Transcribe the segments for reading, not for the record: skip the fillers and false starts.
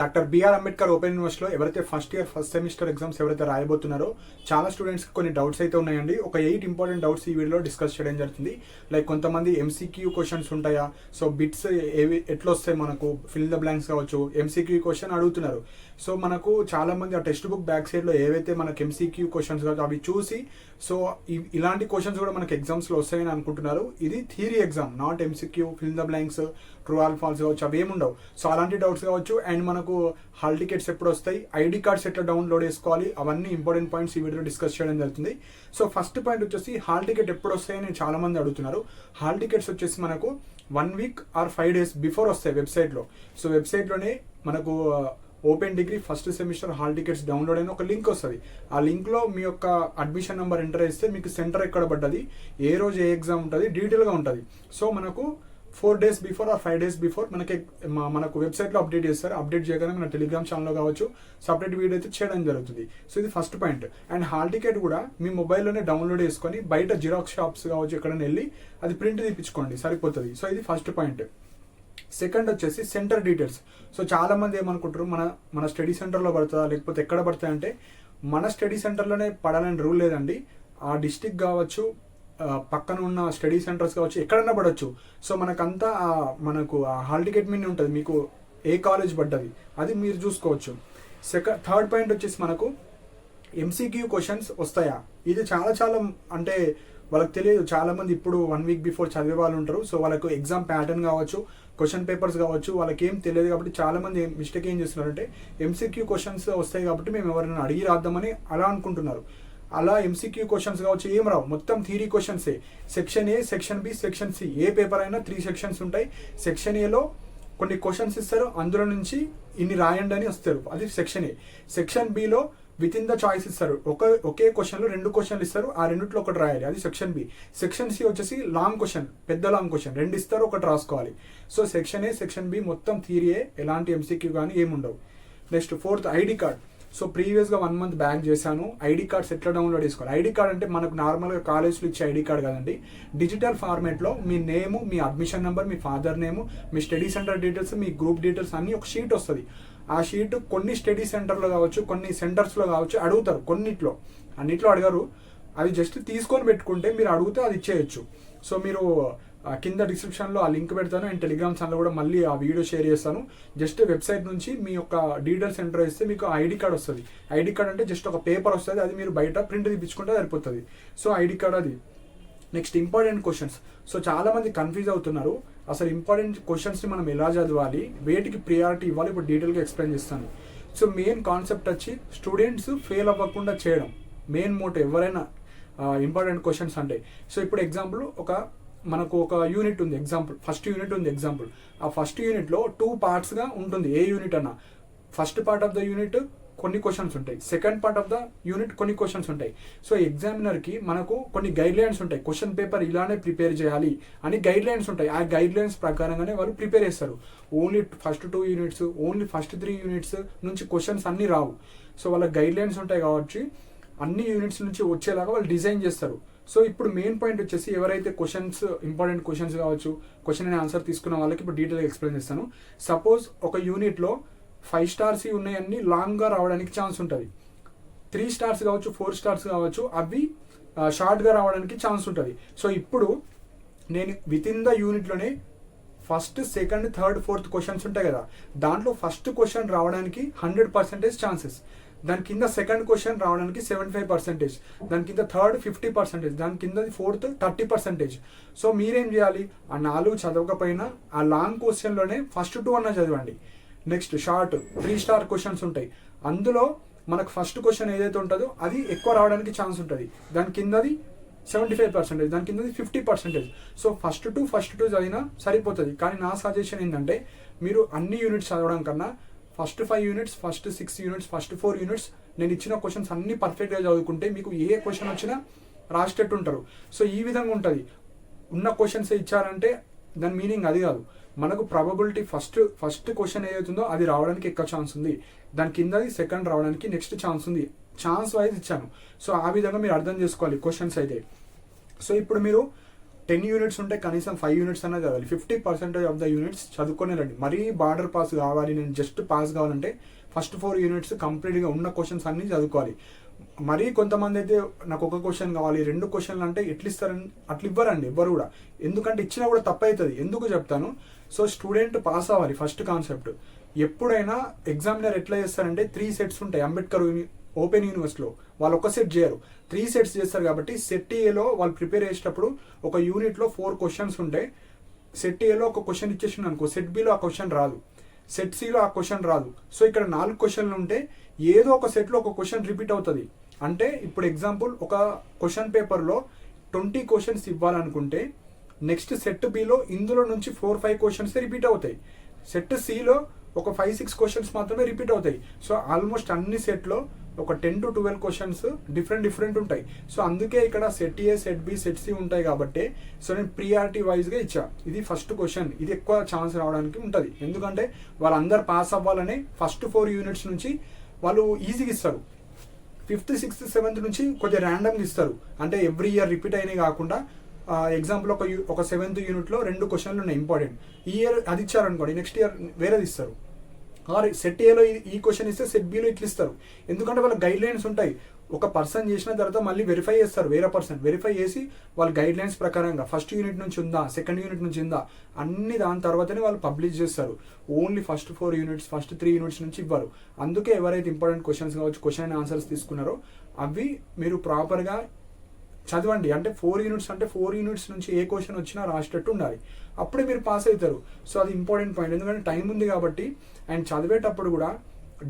Doctor BR Ambedkar open యూనివర్సిటీలో ఎవరైతే first year first semester exams ఎవరైతే రాయబోతున్నారో చాలా స్టూడెంట్స్కి కొన్ని డౌట్స్ అయితే ఉన్నాయండి. ఒక 8 ఇంపార్టెంట్ డౌట్స్ ఈ వీడియోలో డిస్కస్ చేయడం జరుగుతుంది. లైక్ కొంతమంది ఎంసీక్యూ క్వశ్చన్స్ ఉంటాయా, సో బిట్స్ ఏవి ఎట్లా వస్తాయి, మనకు ఫిల్ ద బ్లాంక్స్ కావచ్చు, ఎంసీక్యూ క్వశ్చన్ అడుగుతున్నారు. సో మనకు చాలా మంది ఆ టెక్స్ట్ బుక్ బ్యాక్ సైడ్లో ఏవైతే మనకు ఎంసీక్యూ క్వశ్చన్స్ కావచ్చు అవి చూసి సో ఇలాంటి క్వశ్చన్స్ కూడా మనకు ఎగ్జామ్స్లో వస్తాయని అనుకుంటున్నారు. ఇది theory exam, not MCQ, fill the blanks, true all false కావచ్చు, అవి ఏముండవు. సో అలాంటి డౌట్స్ కావచ్చు. అండ్ మనకు హాల్ టికెట్స్ ఎప్పుడు వస్తాయి, ఐడి కార్డ్స్ ఎట్లా డౌన్లోడ్ చేసుకోవాలి, అవన్నీ ఇంపార్టెంట్ పాయింట్స్ ఈ వీడియో డిస్కస్ చేయడం జరుగుతుంది. సో ఫస్ట్ పాయింట్ వచ్చేసి హాల్ టికెట్ ఎప్పుడు వస్తాయని చాలా మంది అడుగుతున్నారు. హాల్ టికెట్స్ వచ్చేసి మనకు 1 వీక్ ఆర్ 5 డేస్ బిఫోర్ వస్తాయి వెబ్సైట్లో. సో వెబ్సైట్లోనే మనకు open degree first semester hall tickets download అయిన ఒక లింక్ వస్తుంది. ఆ లింక్లో మీ యొక్క అడ్మిషన్ నెంబర్ ఎంటర్ చేస్తే మీకు సెంటర్ ఎక్కడ పడ్డది, ఏ రోజు ఏ ఎగ్జామ్ ఉంటుంది, డీటెయిల్గా ఉంటుంది. సో మనకు 4 days before or 5 days before మనకు వెబ్సైట్లో అప్డేట్ చేస్తారు. అప్డేట్ చేయగానే మన టెలిగ్రామ్ ఛానల్లో కావచ్చు సపరేట్ వీడియో అయితే చేయడం జరుగుతుంది. సో ఇది first point. And hall ticket కూడా మీ మొబైల్లోనే డౌన్లోడ్ చేసుకొని బయట జిరాక్స్ షాప్స్ కావచ్చు ఎక్కడైనా వెళ్ళి అది ప్రింట్ తీపించుకోండి, సరిపోతుంది. సో ఇది ఫస్ట్ పాయింట్. సెకండ్ వచ్చేసి సెంటర్ డీటెయిల్స్. సో చాలా మంది ఏమనుకుంటారు, మన స్టడీ సెంటర్లో పడుతుందా లేకపోతే ఎక్కడ పడుతుంది అంటే, మన స్టడీ సెంటర్లోనే పడాలని రూల్ లేదండి. ఆ డిస్టిక్ కావచ్చు, పక్కన ఉన్న స్టడీ సెంటర్స్ కావచ్చు, ఎక్కడన్నా పడవచ్చు. సో మనకు ఆ హాల్ టికెట్ మీద ఉంటుంది మీకు ఏ కాలేజ్ పడ్డది, అది మీరు చూసుకోవచ్చు. థర్డ్ పాయింట్ వచ్చేసి మనకు ఎంసీక్యూ క్వశ్చన్స్ వస్తాయా, ఇది చాలా అంటే వాళ్ళకి తెలియదు. చాలా మంది ఇప్పుడు 1 వీక్ బిఫోర్ చదివే వాళ్ళు ఉంటారు. సో వాళ్ళకు ఎగ్జామ్ ప్యాటర్న్ కావచ్చు, క్వశ్చన్ పేపర్స్ కావచ్చు, వాళ్ళకి ఏం తెలియదు. కాబట్టి చాలా మంది మిస్టేక్ ఏం చేస్తున్నారంటే, ఎంసీక్యూ క్వశ్చన్స్ వస్తాయి కాబట్టి మేము ఎవరైనా అడిగి రాద్దామని అలా అనుకుంటున్నారు. అలా ఎంసీక్యూ క్వశ్చన్స్ కావచ్చు ఏం రావు, మొత్తం థియరీ క్వశ్చన్సే. Section A, section B, section C, ఏ పేపర్ అయినా 3 సెక్షన్స్ ఉంటాయి. సెక్షన్ ఏలో కొన్ని క్వశ్చన్స్ ఇస్తారు, అందులో నుంచి ఇన్ని రాయండి అని వస్తారు, అది section A. Section below with in the choice ఇస్తారు, ఒకే క్వశ్చన్లో 2 క్వశ్చన్లు ఇస్తారు, ఆ రెండిట్లో ఒకటి రాయాలి, అది సెక్షన్ బి. సెక్షన్ సి వచ్చేసి లాంగ్ క్వశ్చన్, పెద్ద లాంగ్ క్వశ్చన్ 2 ఇస్తారు, ఒకటి రాసుకోవాలి. So section A, section B మొత్తం థియరీయే, ఎలాంటి ఎంసీక్యూ కానీ ఏముండవు. Next fourth, ID card. So ప్రీవియస్గా 1 మంత్ బ్యాక్ చేశాను. ఐడి కార్డ్స్ ఎట్లా డౌన్లోడ్ చేసుకోవాలి. ఐడి కార్డ్ అంటే మనకు నార్మల్గా కాలేజ్లో ఇచ్చే ఐడి కార్డ్ కదండి, డిజిటల్ ఫార్మేట్లో మీ నేము, మీ అడ్మిషన్ నెంబర్, మీ ఫాదర్ నేము, మీ స్టడీ సెంటర్ డీటెయిల్స్, మీ గ్రూప్ డీటెయిల్స్ అన్నీ ఒక షీట్ వస్తుంది. ఆ షీట్ కొన్ని స్టడీ సెంటర్లో కావచ్చు, కొన్ని సెంటర్స్లో కావచ్చు అడుగుతారు, అన్నిట్లో అడగరు. అది జస్ట్ తీసుకొని పెట్టుకుంటే మీరు అడిగితే అది ఇచ్చేయచ్చు. సో మీరు కింద డిస్క్రిప్షన్లో ఆ లింక్ పెడతాను, అండ్ టెలిగ్రామ్ ఛానల్లో కూడా మళ్ళీ ఆ వీడియో షేర్ చేస్తాను. జస్ట్ వెబ్సైట్ నుంచి మీ యొక్క డీటెయిల్స్ ఎంటర్ చేస్తే మీకు ఐడి కార్డ్ వస్తుంది. ఐడి కార్డ్ అంటే జస్ట్ ఒక పేపర్ వస్తుంది, అది మీరు బయట ప్రింట్ తీపించుకుంటే సరిపోతుంది. సో ఐడి కార్డ్ అది. Next important questions. సో చాలా మంది కన్ఫ్యూజ్ అవుతున్నారు, అసలు ఇంపార్టెంట్ క్వశ్చన్స్ని మనం ఎలా చదవాలి, వేటికి ప్రియారిటీ ఇవ్వాలి, ఇప్పుడు డీటెయిల్గా ఎక్స్ప్లెయిన్ చేస్తాను. సో మెయిన్ కాన్సెప్ట్ వచ్చి స్టూడెంట్స్ ఫెయిల్ అవ్వకుండా చేయడం మెయిన్ మోటివ్ ఎవరైనా ఇంపార్టెంట్ క్వశ్చన్స్ అంటే. సో ఇప్పుడు ఎగ్జాంపుల్ మనకు ఒక యూనిట్ ఉంది, ఎగ్జాంపుల్ ఫస్ట్ యూనిట్ ఉంది ఎగ్జాంపుల్. ఆ ఫస్ట్ యూనిట్లో 2 పార్ట్స్గా ఉంటుంది, ఏ యూనిట్ అన్నా. First part of the unit కొన్ని క్వశ్చన్స్ ఉంటాయి, second part of the unit కొన్ని క్వశ్చన్స్ ఉంటాయి. సో ఎగ్జామినర్కి మనకు కొన్ని గైడ్ లైన్స్ ఉంటాయి, క్వశ్చన్ పేపర్ ఇలానే ప్రిపేర్ చేయాలి అని గైడ్ లైన్స్ ఉంటాయి. ఆ గైడ్ లైన్స్ ప్రకారంగానే వాళ్ళు ప్రిపేర్ చేస్తారు. Only first 2 units, only first 3 units నుంచి క్వశ్చన్స్ అన్నీ రావు. సో వాళ్ళ గైడ్ లైన్స్ ఉంటాయి కాబట్టి అన్ని యూనిట్స్ నుంచి వచ్చేలాగా వాళ్ళు డిజైన్ చేస్తారు. సో ఇప్పుడు మెయిన్ పాయింట్ వచ్చేసి ఎవరైతే క్వశ్చన్స్, ఇంపార్టెంట్ క్వశ్చన్స్ కావచ్చు, క్వశ్చన్ అండ్ ఆన్సర్ తీసుకున్న వాళ్ళకి ఇప్పుడు డీటెయిల్గా ఎక్స్ప్లెయిన్ చేస్తాను. సపోజ్ ఒక యూనిట్లో 5 స్టార్స్ ఉన్నాయన్నీ లాంగ్గా రావడానికి ఛాన్స్ ఉంటుంది. 3 స్టార్స్ కావచ్చు, 4 స్టార్స్ కావచ్చు, అవి షార్ట్గా రావడానికి ఛాన్స్ ఉంటుంది. సో ఇప్పుడు నేను విత్ ఇన్ ద యూనిట్లోనే first, second, third, fourth questions ఉంటాయి కదా, దాంట్లో ఫస్ట్ క్వశ్చన్ రావడానికి 100% ఛాన్సెస్, దాని కింద సెకండ్ క్వశ్చన్ రావడానికి 75%, దాని కింద థర్డ్ 50%, దాని కింద ఫోర్త్ 30%. సో మీరేం చేయాలి, ఆ 4 చదవకపోయినా ఆ లాంగ్ క్వశ్చన్లోనే ఫస్ట్ 2 అన్న చదవండి. నెక్స్ట్ షార్ట్ 3 స్టార్ క్వశ్చన్స్ ఉంటాయి, అందులో మనకు ఫస్ట్ క్వశ్చన్ ఏదైతే ఉంటుందో అది ఎక్కువ రావడానికి ఛాన్స్ ఉంటుంది, దాని కిందది 75%, దాని కిందది 50%. సో ఫస్ట్ 2 చదివినా సరిపోతుంది. కానీ నా సజెషన్ ఏంటంటే, మీరు అన్ని యూనిట్స్ చదవడం కన్నా first 5 units, first 6 units, first 4 units నేను ఇచ్చిన క్వశ్చన్స్ అన్ని పర్ఫెక్ట్గా చదువుకుంటే మీకు ఏ క్వశ్చన్ వచ్చినా రాసేటట్టు ఉంటారు. సో ఈ విధంగా ఉంటుంది. ఉన్న క్వశ్చన్స్ ఇచ్చారంటే దాని మీనింగ్ అది కాదు, మనకు ప్రాబబిలిటీ ఫస్ట్ క్వశ్చన్ ఏదైతుందో అది రావడానికి ఎక్కువ ఛాన్స్ ఉంది, దాని కిందది సెకండ్ రావడానికి నెక్స్ట్ ఛాన్స్ ఉంది, ఛాన్స్ వైజ్ ఇచ్చాను. సో ఆ విధంగా మీరు అర్థం చేసుకోవాలి క్వశ్చన్స్ అయితే. సో ఇప్పుడు మీరు 10 యూనిట్స్ ఉంటే కనీసం 5 యూనిట్స్ అన్నా చదవాలి. 50% ఆఫ్ ద యూనిట్స్ చదువుకొని వెళ్ళండి. మరీ బార్డర్ పాస్ కావాలి, నేను జస్ట్ పాస్ కావాలంటే ఫస్ట్ 4 యూనిట్స్ కంప్లీట్గా ఉన్న క్వశ్చన్స్ అన్నీ చదువుకోవాలి. మరీ కొంతమంది అయితే నాకు ఒక క్వశ్చన్ కావాలి 2 క్వశ్చన్లు అంటే ఎట్లా ఇస్తారని అట్లా ఇవ్వరండి ఎవ్వరు కూడా. ఎందుకంటే ఇచ్చినా కూడా తప్పు అవుతుంది. ఎందుకు చెప్తాను. సో స్టూడెంట్ పాస్ అవ్వాలి ఫస్ట్ కాన్సెప్ట్. ఎప్పుడైనా ఎగ్జామినర్ ఎట్లా చేస్తారంటే 3 సెట్స్ ఉంటాయి. అంబేద్కర్ ఓపెన్ యూనివర్సిటీలో వాళ్ళు ఒక సెట్ చేయరు, 3 సెట్స్ చేస్తారు. కాబట్టి సెట్ ఏలో వాళ్ళు ప్రిపేర్ చేసేటప్పుడు ఒక యూనిట్లో 4 క్వశ్చన్స్ ఉంటాయి. సెట్ ఏలో ఒక క్వశ్చన్ ఇచ్చేసింది అనుకో, సెట్ బిలో ఆ క్వశ్చన్ రాదు, సెట్ సిలో ఆ క్వశ్చన్ రాదు. సో ఇక్కడ 4 క్వశ్చన్లు ఉంటే ఏదో ఒక సెట్లో ఒక క్వశ్చన్ రిపీట్ అవుతుంది. అంటే ఇప్పుడు ఎగ్జాంపుల్ ఒక క్వశ్చన్ పేపర్లో 20 క్వశ్చన్స్ ఇవ్వాలనుకుంటే నెక్స్ట్ సెట్ బిలో ఇందులో నుంచి 4-5 క్వశ్చన్స్ రిపీట్ అవుతాయి. సెట్ సిలో ఒక 5-6 క్వశ్చన్స్ మాత్రమే రిపీట్ అవుతాయి. సో ఆల్మోస్ట్ అన్ని సెట్లో ఒక 10 to 12 క్వశ్చన్స్ డిఫరెంట్ ఉంటాయి. సో అందుకే ఇక్కడ సెట్ ఏ, సెట్ బి, సెట్ సి ఉంటాయి కాబట్టి సో నేను ప్రియారిటీ వైజ్గా ఇచ్చా. ఇది ఫస్ట్ క్వశ్చన్, ఇది ఎక్కువ ఛాన్స్ రావడానికి ఉంటుంది. ఎందుకంటే వాళ్ళందరూ పాస్ అవ్వాలని ఫస్ట్ 4 యూనిట్స్ నుంచి వాళ్ళు ఈజీగా ఇస్తారు. 5th, 6th, 7th నుంచి కొద్దిగా ర్యాండమ్గా ఇస్తారు. అంటే ఎవ్రీ ఇయర్ రిపీట్ అయినాయి కాకుండా ఎగ్జాంపుల్ ఒక 7th యూనిట్లో 2 క్వశ్చన్లు ఉన్నాయి ఇంపార్టెంట్. ఈ ఇయర్ అది ఇచ్చారనుకోండి, నెక్స్ట్ ఇయర్ వేరేది ఇస్తారు. ఆర్ సెట్ ఏలో ఈ క్వశ్చన్ ఇస్తే సెట్ బిలో ఇట్లా ఇస్తారు. ఎందుకంటే వాళ్ళ గైడ్ లైన్స్ ఉంటాయి. ఒక పర్సన్ చేసిన తర్వాత మళ్ళీ వెరిఫై చేస్తారు, వేరే పర్సన్ వెరిఫై చేసి వాళ్ళ గైడ్ లైన్స్ ప్రకారంగా ఫస్ట్ యూనిట్ నుంచి ఉందా, సెకండ్ యూనిట్ నుంచి ఉందా అన్ని దాని తర్వాతనే వాళ్ళు పబ్లిష్ చేస్తారు. Only first 4 units, first 3 units నుంచి ఇవ్వరు. అందుకే ఎవరైతే ఇంపార్టెంట్ క్వశ్చన్స్ కావచ్చు, క్వశ్చన్ అండ్ ఆన్సర్స్ తీసుకున్నారో అవి మీరు ప్రాపర్గా చదవండి. అంటే 4 యూనిట్స్ అంటే 4 యూనిట్స్ నుంచి ఏ క్వశ్చన్ వచ్చినా రాసేటట్టు ఉండాలి. అప్పుడే మీరు పాస్ అవుతారు. సో అది ఇంపార్టెంట్ పాయింట్. ఎందుకంటే టైం ఉంది కాబట్టి. అండ్ చదివేటప్పుడు కూడా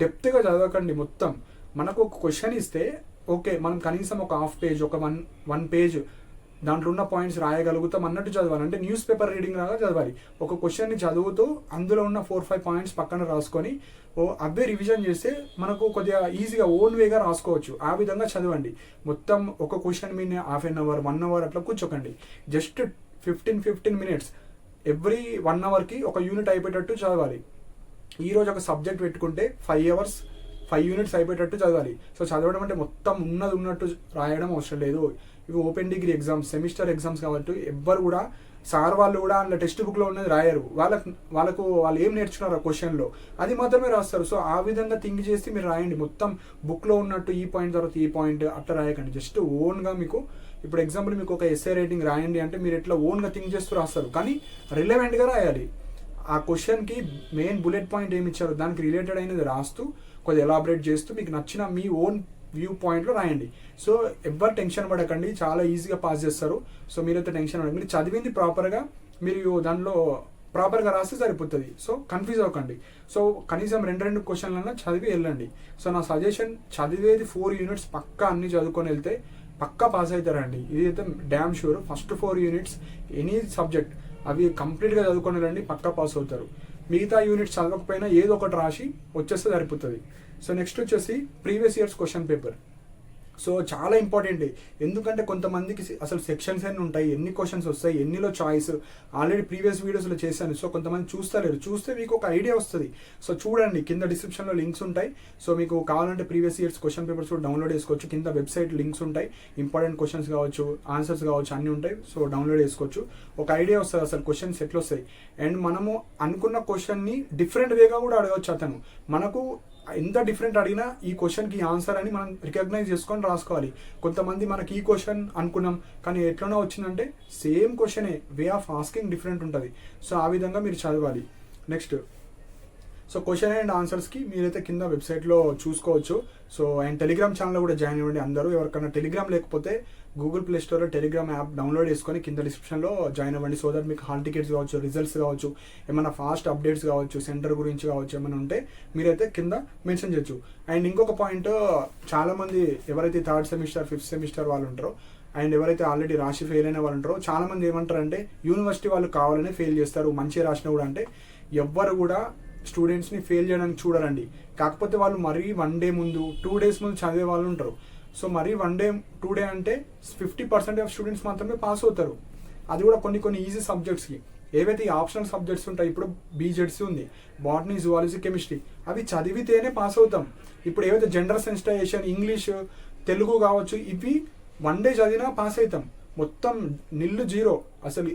డెప్త్గా చదవకండి. మొత్తం మనకు ఒక క్వశ్చన్ ఇస్తే ఓకే, మనం కనీసం ఒక హాఫ్ పేజ్, ఒక వన్ పేజ్ దాంట్లో ఉన్న పాయింట్స్ రాయగలుగుతాం అన్నట్టు చదవాలి. అంటే న్యూస్ పేపర్ రీడింగ్ లాగా చదవాలి. ఒక క్వశ్చన్ని చదువుతూ అందులో ఉన్న 4-5 పాయింట్స్ పక్కన రాసుకొని అవే రివిజన్ చేస్తే మనకు కొద్దిగా ఈజీగా ఓన్ వేగా రాసుకోవచ్చు. ఆ విధంగా చదవండి. మొత్తం ఒక క్వశ్చన్ మీద హాఫ్ అన్ అవర్, 1 అవర్ అట్లా కూర్చోకండి. జస్ట్ 15 మినిట్స్ ఎవ్రీ 1 అవర్కి ఒక యూనిట్ అయిపోయేటట్టు చదవాలి. ఈరోజు ఒక సబ్జెక్ట్ పెట్టుకుంటే 5 అవర్స్ 5 యూనిట్స్ అయిపోయేటట్టు చదవాలి. సో చదవడం అంటే మొత్తం ఉన్నట్టు రాయడం అవసరం లేదు. ఇవి open degree exams, semester exams కాబట్టి ఎవ్వరు కూడా సార్ వాళ్ళు కూడా అందులో టెక్స్ట్ బుక్లో ఉన్నది రాయరు. వాళ్ళు ఏం నేర్చుకున్నారు ఆ క్వశ్చన్లో అది మాత్రమే రాస్తారు. సో ఆ విధంగా థింక్ చేసి మీరు రాయండి. మొత్తం బుక్లో ఉన్నట్టు ఈ పాయింట్ తర్వాత ఈ పాయింట్ అట్లా రాయకండి. జస్ట్ ఓన్గా మీకు ఇప్పుడు ఎగ్జాంపుల్ మీకు ఒక ఎస్ఏ రైటింగ్ రాయండి అంటే మీరు ఎట్లా ఓన్గా థింక్ చేస్తూ రాస్తారు. కానీ రిలవెంట్గా రాయాలి. ఆ క్వశ్చన్కి మెయిన్ బుల్లెట్ పాయింట్ ఏమి ఇచ్చారు దానికి రిలేటెడ్ అయినది రాస్తూ కొద్దిగా ఎలాబరేట్ చేస్తూ మీకు నచ్చిన మీ ఓన్ వ్యూ పాయింట్లో రాయండి. సో ఎవ్వరు టెన్షన్ పడకండి, చాలా ఈజీగా పాస్ చేస్తారు. సో మీరైతే టెన్షన్ పడకండి. మీరు చదివింది ప్రాపర్గా మీరు దానిలో ప్రాపర్గా రాస్తే సరిపోతుంది. సో కన్ఫ్యూజ్ అవ్వకండి. సో కనీసం 2 క్వశ్చన్లన్నా చదివి వెళ్ళండి. సో నా సజెషన్ చదివేది 4 యూనిట్స్ పక్కా అన్ని చదువుకొని వెళ్తే పక్కా పాస్ అవుతారండి. ఇది అయితే damn sure. First 4 units any subject అవి కంప్లీట్గా చదువుకొని వెళ్ళండి, పక్కా పాస్ అవుతారు. మిగతా యూనిట్స్ చదవకపోయినా ఏదో ఒకటి రాసి వచ్చేస్తే సరిపోతుంది. సో నెక్స్ట్ వచ్చేసి previous years question paper. So చాలా ఇంపార్టెంట్. ఎందుకంటే కొంతమందికి అసలు సెక్షన్స్ ఎన్ని ఉంటాయి, ఎన్ని క్వశ్చన్స్ వస్తాయి, ఎన్నిలో చాయిస్ ఆల్రెడీ ప్రీవియస్ వీడియోస్లో చేశాను. సో కొంతమంది చూస్తలేరు. చూస్తే మీకు ఒక ఐడియా వస్తుంది. సో చూడండి, కింద డిస్క్రిప్షన్లో లింక్స్ ఉంటాయి. సో మీకు కావాలంటే ప్రీవియస్ ఇయర్స్ క్వశ్చన్ పేపర్స్ కూడా డౌన్లోడ్ చేసుకోవచ్చు. కింద వెబ్సైట్ లింక్స్ ఉంటాయి. ఇంపార్టెంట్ క్వశ్చన్స్ కావచ్చు, ఆన్సర్స్ కావచ్చు, అన్నీ ఉంటాయి. సో డౌన్లోడ్ చేసుకోవచ్చు. ఒక ఐడియా వస్తుంది అసలు క్వశ్చన్స్ ఎట్లా వస్తాయి. అండ్ మనము అనుకున్న క్వశ్చన్ని డిఫరెంట్ వేగా కూడా అడగవచ్చు. అతను మనకు ఎంత డిఫరెంట్ అడిగినా ఈ క్వశ్చన్కి ఆన్సర్ అని మనం రికగ్నైజ్ చేసుకొని రాసుకోవాలి. కొంతమంది మనకి ఈ క్వశ్చన్ అనుకున్నాం కానీ ఎట్లనో వచ్చిందంటే సేమ్ క్వశ్చనే, వే ఆఫ్ ఆస్కింగ్ డిఫరెంట్ ఉంటుంది. సో ఆ విధంగా మీరు చదవాలి. నెక్స్ట్ సో క్వశ్చన్ అండ్ ఆన్సర్స్కి మీరైతే కింద వెబ్సైట్లో చూసుకోవచ్చు. సో అండ్ టెలిగ్రామ్ ఛానల్లో కూడా జాయిన్ అవ్వండి అందరూ. ఎవరికైనా టెలిగ్రామ్ లేకపోతే గూగుల్ ప్లే స్టోర్లో టెలిగ్రామ్ యాప్ డౌన్లోడ్ చేసుకొని కింద డిస్క్రిప్షన్లో జాయిన్ అవ్వండి. సో దట్ మీకు హాల్ టికెట్స్ కావచ్చు, రిజల్ట్స్ కావచ్చు, ఏమైనా ఫాస్ట్ అప్డేట్స్ కావచ్చు, సెంటర్ గురించి కావచ్చు, ఏమైనా ఉంటే మీరైతే కింద మెన్షన్ చేయొచ్చు. అండ్ ఇంకొక పాయింట్, చాలామంది ఎవరైతే 3rd సెమిస్టర్ 5th సెమిస్టర్ వాళ్ళు ఉంటారో అండ్ ఎవరైతే ఆల్రెడీ రాసి ఫెయిల్ అయిన వాళ్ళు ఉంటారో చాలామంది ఏమంటారంటే యూనివర్సిటీ వాళ్ళు కావాలని ఫెయిల్ చేస్తారు, మంచిగా రాసినా కూడా. అంటే ఎవ్వరు కూడా స్టూడెంట్స్ని ఫెయిల్ చేయడానికి చూడరండి. కాకపోతే వాళ్ళు మరీ 1 డే ముందు 2 డేస్ ముందు చదివే వాళ్ళు ఉంటారు. సో మరీ 1 డే 2 డే అంటే 50% ఆఫ్ స్టూడెంట్స్ మాత్రమే పాస్ అవుతారు. అది కూడా కొన్ని ఈజీ సబ్జెక్ట్స్కి. ఏవైతే ఈ ఆప్షనల్ సబ్జెక్ట్స్ ఉంటాయి, ఇప్పుడు బీజెడ్సీ ఉంది, బాటనీ, జువాలజీ, కెమిస్ట్రీ, అవి చదివితేనే పాస్ అవుతాం. ఇప్పుడు ఏవైతే జెండర్ సెన్సిటైజేషన్, ఇంగ్లీష్, తెలుగు కావచ్చు, ఇవి 1 డే చదివినా పాస్ అవుతాం. మొత్తం నిల్లు జీరో అసలు.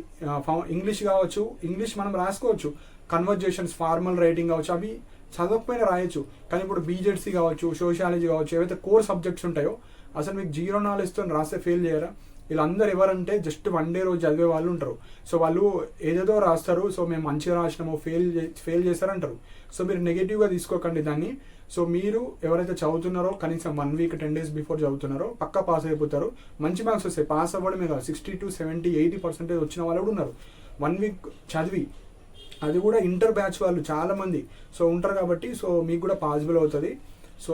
ఇంగ్లీష్ కావచ్చు, ఇంగ్లీష్ మనం రాసుకోవచ్చు, కన్వర్జేషన్స్, ఫార్మల్ రైటింగ్ కావచ్చు, అవి చదవకపోయినా రాయొచ్చు. కానీ ఇప్పుడు బీజెడ్సీ కావచ్చు, సోషాలజీ కావచ్చు, ఏవైతే కోర్ సబ్జెక్ట్స్ ఉంటాయో అసలు మీకు జీరో నాలెడ్జ్తో రాస్తే ఫెయిల్ చేయరా? వీళ్ళందరూ ఎవరంటే జస్ట్ 1 డే రోజు చదివే వాళ్ళు ఉంటారు. సో వాళ్ళు ఏదేదో రాస్తారు, సో మేము మంచిగా రాసినాము, ఫెయిల్ చేస్తారంటారు. సో మీరు నెగిటివ్గా తీసుకోకండి దాన్ని. సో మీరు ఎవరైతే చదువుతున్నారో కనీసం 1 వీక్ 10 డేస్ బిఫోర్ చదువుతున్నారో పక్కా పాస్ అయిపోతారు. మంచి మార్క్స్ వస్తాయి. పాస్ అవ్వడమే కాదు, 60 to 70, 80% వచ్చిన వాళ్ళు కూడా ఉన్నారు 1 వీక్ చదివి. అది కూడా ఇంటర్ బ్యాచ్ వాళ్ళు చాలామంది సో ఉంటారు కాబట్టి సో మీకు కూడా పాసిబుల్ అవుతుంది. సో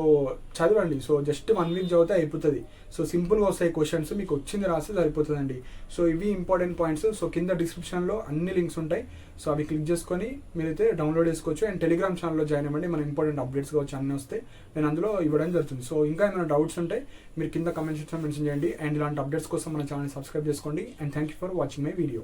చదవండి. సో జస్ట్ 1 వీక్ చదివితే అయిపోతుంది. సో సింపుల్గా వస్తాయి క్వశ్చన్స్, మీకు వచ్చింది రాస్తే సరిపోతుందండి. సో ఇవి ఇంపార్టెంట్ పాయింట్స్. సో కింద డిస్క్రిప్షన్లో అన్ని లింక్స్ ఉంటాయి. సో అవి క్లిక్ చేసుకొని మీరైతే డౌన్లోడ్ చేసుకోవచ్చు. అండ్ టెలిగ్రామ్ ఛానల్లో జాయిన్ అవ్వండి. మన ఇంపార్టెంట్ అప్డేట్స్ కావచ్చు అన్నీ వస్తాయి, నేను అందులో ఇవ్వడం జరుగుతుంది. సో ఇంకా ఏమైనా డౌట్స్ ఉంటే మీరు కింద కమెంట్ సెక్షన్లో మెన్షన్ చేయండి. అండ్ ఇలాంటి అప్డేట్స్ కోసం మన ఛానల్ సబ్స్క్రైబ్ చేసుకోండి. And thank you for watching my video.